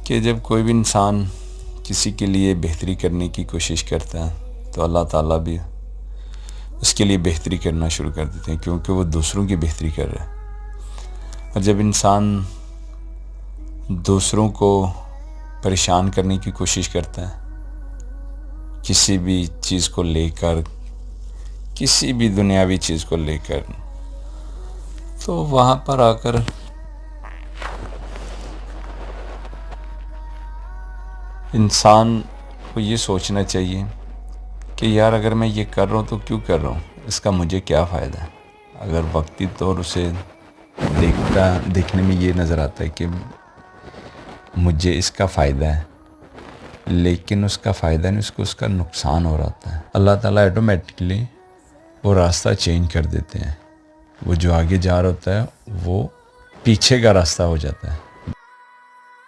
کہ جب کوئی بھی انسان کسی کے لیے بہتری کرنے کی کوشش کرتا ہے تو اللہ تعالیٰ بھی اس کے لیے بہتری کرنا شروع کر دیتے ہیں، کیونکہ وہ دوسروں کی بہتری کر رہا ہے۔ اور جب انسان دوسروں کو پریشان کرنے کی کوشش کرتا ہے کسی بھی چیز کو لے کر، کسی بھی دنیاوی چیز کو لے کر، تو وہاں پر آ کر انسان کو یہ سوچنا چاہیے کہ یار اگر میں یہ کر رہا ہوں تو کیوں کر رہا ہوں، اس کا مجھے کیا فائدہ ہے۔ اگر وقتی طور اسے دیکھنے میں یہ نظر آتا ہے کہ مجھے اس کا فائدہ ہے، لیکن اس کا فائدہ نہیں، اس کا نقصان ہو رہا ہوتا ہے، اللہ تعالیٰ آٹومیٹکلی وہ راستہ چینج کر دیتے ہیں۔ وہ جو آگے جا رہا ہوتا ہے وہ پیچھے کا راستہ ہو جاتا ہے۔